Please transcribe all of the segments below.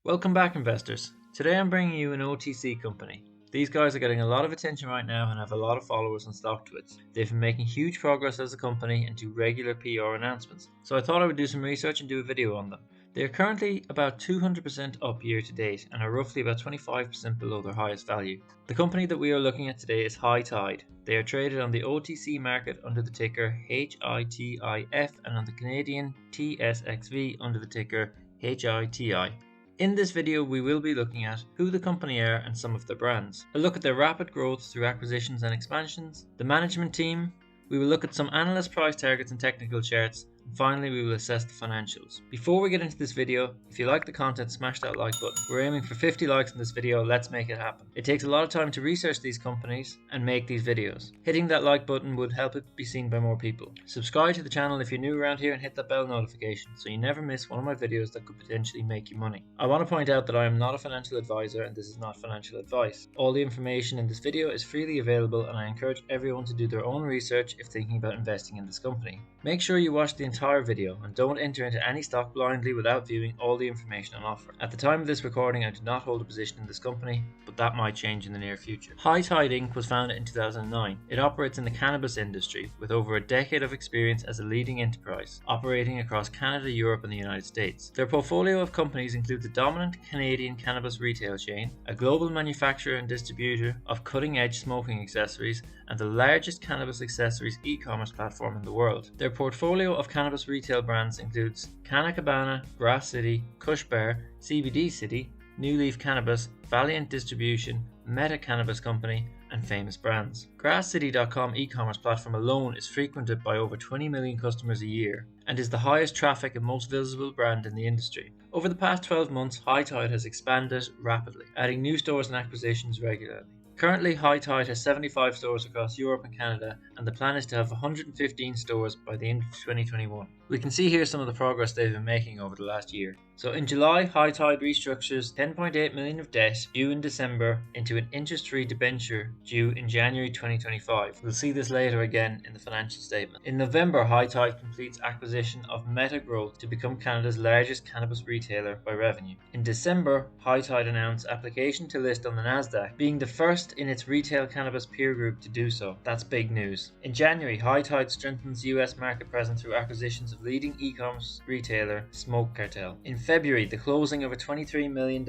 Welcome back, investors. Today I'm bringing you an OTC company. These guys are getting a lot of attention right now and have a lot of followers on StockTwits. They've been making huge progress as a company and do regular PR announcements. So I thought I would do some research and do a video on them. They are currently about 200% up year to date and are roughly about 25% below their highest value. The company that we are looking at today is HITIF. They are traded on the OTC market under the ticker HITIF and on the Canadian TSXV under the ticker HITI. In this video we will be looking at who the company are and some of their brands, a look at their rapid growth through acquisitions and expansions, the management team, we will look at some analyst price targets and technical charts, and finally we will assess the financials. Before we get into this video, if you like the content, smash that like button. We're aiming for 50 likes in this video, let's make it happen. It takes a lot of time to research these companies and make these videos. Hitting that like button would help it be seen by more people. Subscribe to the channel if you're new around here and hit that bell notification so you never miss one of my videos that could potentially make you money. I want to point out that I am not a financial advisor and this is not financial advice. All the information in this video is freely available and I encourage everyone to do their own research if thinking about investing in this company. Make sure you watch the entire video and don't enter into any stock blindly without viewing all the information on offer. At the time of this recording I do not hold a position in this company, but that might change in the near future. HITIF Inc. was founded in 2009. It operates in the cannabis industry with over a decade of experience as a leading enterprise, operating across Canada, Europe and the United States. Their portfolio of companies includes a dominant Canadian cannabis retail chain, a global manufacturer and distributor of cutting-edge smoking accessories, and the largest cannabis accessories e-commerce platform in the world. Their portfolio of cannabis retail brands includes CABANA, Brandz City, kushbar, CBD City, New Leaf Cannabis, Valliant Distribution, Meta Cannabis Company, and Famous Brands. GrassCity.com e-commerce platform alone is frequented by over 20 million customers a year and is the highest traffic and most visible brand in the industry. Over the past 12 months, HITIF has expanded rapidly, adding new stores and acquisitions regularly. Currently, HITIF has 75 stores across Europe and Canada, and the plan is to have 115 stores by the end of 2021. We can see here some of the progress they've been making over the last year. So in July, HITIF restructures 10.8 million of debt due in December into an interest-free debenture due in January 2025. We'll see this later again in the financial statement. In November, HITIF completes acquisition of Meta Growth to become Canada's largest cannabis retailer by revenue. In December, HITIF announced application to list on the Nasdaq, being the first in its retail cannabis peer group to do so. That's big news. In January, HITIF strengthens US market presence through acquisitions of leading e-commerce retailer Smoke Cartel. In February, the closing of a $23 million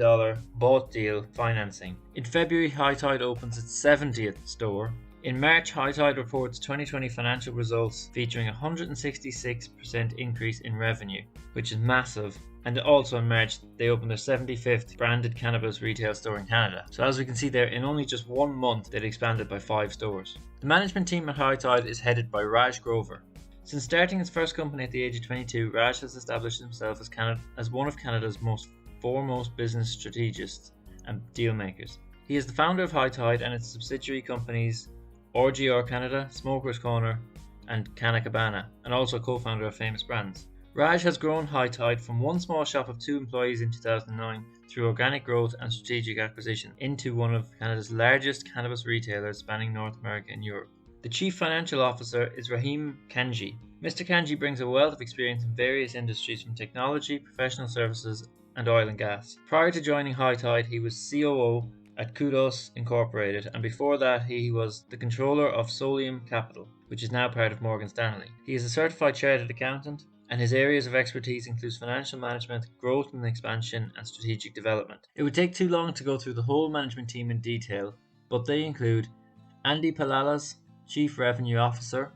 bought deal financing. In February, HITIF opens its 70th store. In March, HITIF reports 2020 financial results featuring a 166% increase in revenue, which is massive. And also in March, they opened their 75th branded cannabis retail store in Canada. So as we can see there, in only just 1 month, they'd expanded by 5 stores. The management team at HITIF is headed by Raj Grover. Since starting his first company at the age of 22, Raj has established himself as one of Canada's foremost business strategists and deal makers. He is the founder of HITIF and its subsidiary companies RGR Canada, Smokers Corner, and CABANA, and also co-founder of Famous Brands. Raj has grown HITIF from one small shop of 2 employees in 2009 through organic growth and strategic acquisition into one of Canada's largest cannabis retailers spanning North America and Europe. The Chief Financial Officer is Rahim Kanji. Mr. Kanji brings a wealth of experience in various industries from technology, professional services, and oil and gas. Prior to joining HITIF, he was COO at Kudos Incorporated, and before that he was the controller of Solium Capital, which is now part of Morgan Stanley. He is a certified chartered accountant, and his areas of expertise includes financial management, growth and expansion, and strategic development. It would take too long to go through the whole management team in detail, but they include Andy Palalas, Chief Revenue Officer,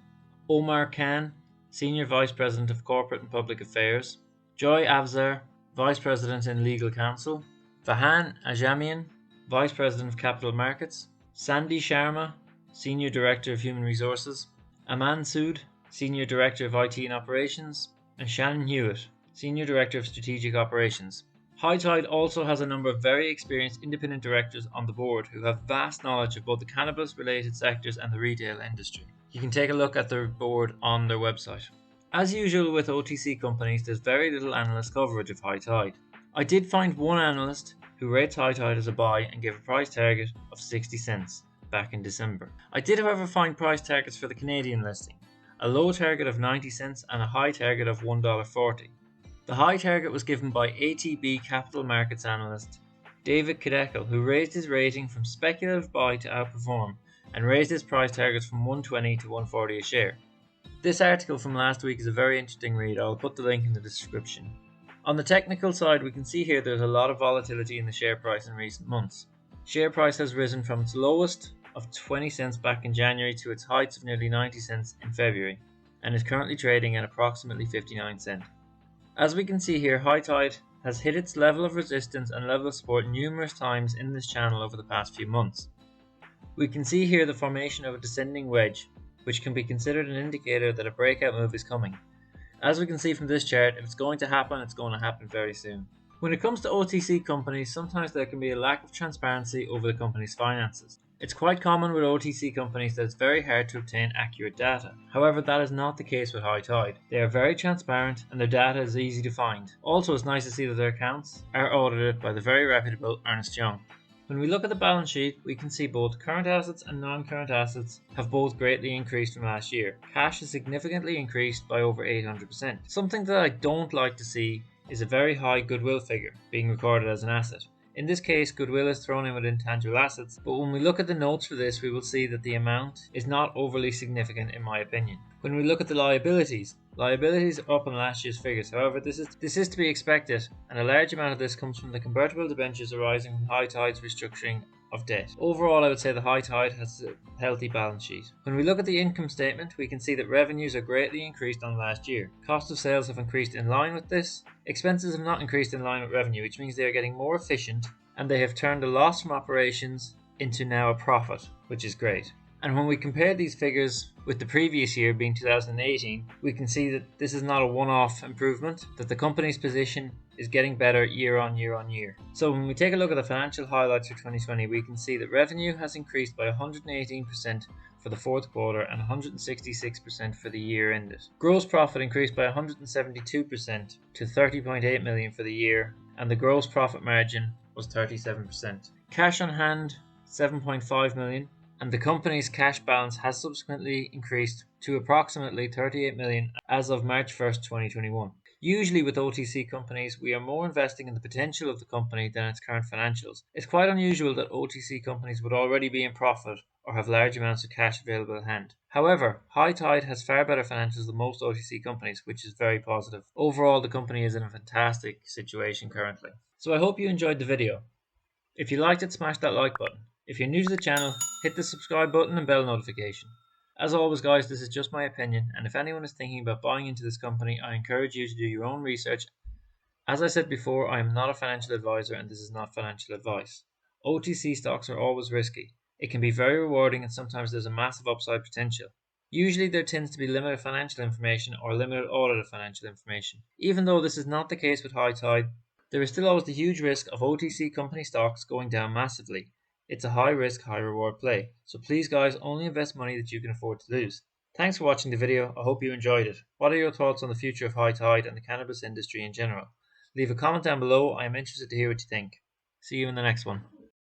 Omar Khan, Senior Vice President of Corporate and Public Affairs, Joy Afzar, Vice President and Legal Counsel, Vahan Ajamian, Vice President of Capital Markets, Sandy Sharma, Senior Director of Human Resources, Aman Sood, Senior Director of IT and Operations, and Shannon Hewitt, Senior Director of Strategic Operations. HITIF also has a number of very experienced independent directors on the board who have vast knowledge of both the cannabis-related sectors and the retail industry. You can take a look at their board on their website. As usual with OTC companies, there's very little analyst coverage of HITIF. I did find one analyst who rates HITIF as a buy and gave a price target of 60 cents back in December. I did however find price targets for the Canadian listing, a low target of 90 cents and a high target of $1.40. The high target was given by ATB Capital Markets analyst David Kadeko, who raised his rating from speculative buy to outperform and raised his price targets from 120 to 140 a share. This article from last week is a very interesting read. I'll put the link in the description. On the technical side, we can see here there's a lot of volatility in the share price in recent months. Share price has risen from its lowest of 20 cents back in January to its heights of nearly 90 cents in February, and is currently trading at approximately 59 cents. As we can see here, High Tide has hit its level of resistance and level of support numerous times in this channel over the past few months. We can see here the formation of a descending wedge, which can be considered an indicator that a breakout move is coming. As we can see from this chart, if it's going to happen, it's going to happen very soon. When it comes to OTC companies, sometimes there can be a lack of transparency over the company's finances. It's quite common with OTC companies that it's very hard to obtain accurate data. However, that is not the case with High Tide. They are very transparent and their data is easy to find. Also, it's nice to see that their accounts are audited by the very reputable Ernst & Young. When we look at the balance sheet, we can see both current assets and non-current assets have both greatly increased from last year. Cash has significantly increased by over 800%. Something that I don't like to see is a very high goodwill figure being recorded as an asset. In this case, goodwill is thrown in with intangible assets, but when we look at the notes for this, we will see that the amount is not overly significant in my opinion. When we look at the liabilities are up on last year's figures. However, this is to be expected, and a large amount of this comes from the convertible debentures arising from High Tide's restructuring of debt. Overall, I would say the High Tide has a healthy balance sheet. When we look at the income statement, we can see that revenues are greatly increased on last year. Cost of sales have increased in line with this. Expenses have not increased in line with revenue, which means they are getting more efficient, and they have turned a loss from operations into now a profit, which is great. And when we compare these figures with the previous year, being 2018, we can see that this is not a one-off improvement, that the company's position is getting better year on year. So when we take a look at the financial highlights for 2020, we can see that revenue has increased by 118% for the fourth quarter and 166% for the year ended. Gross profit increased by 172% to 30.8 million for the year, and the gross profit margin was 37%. Cash on hand, 7.5 million. And the company's cash balance has subsequently increased to approximately 38 million as of March 1st, 2021. Usually with OTC companies, we are more investing in the potential of the company than its current financials. It's quite unusual that OTC companies would already be in profit or have large amounts of cash available at hand. However, High Tide has far better financials than most OTC companies, which is very positive. Overall, the company is in a fantastic situation currently. So I hope you enjoyed the video. If you liked it, smash that like button. If you're new to the channel, hit the subscribe button and bell notification. As always guys, this is just my opinion, and if anyone is thinking about buying into this company, I encourage you to do your own research. As I said before, I am not a financial advisor and this is not financial advice. OTC stocks are always risky. It can be very rewarding and sometimes there's a massive upside potential. Usually there tends to be limited financial information or limited audit of financial information. Even though this is not the case with High Tide, there is still always the huge risk of OTC company stocks going down massively. It's a high risk, high reward play. So please guys, only invest money that you can afford to lose. Thanks for watching the video. I hope you enjoyed it. What are your thoughts on the future of High Tide and the cannabis industry in general? Leave a comment down below. I am interested to hear what you think. See you in the next one.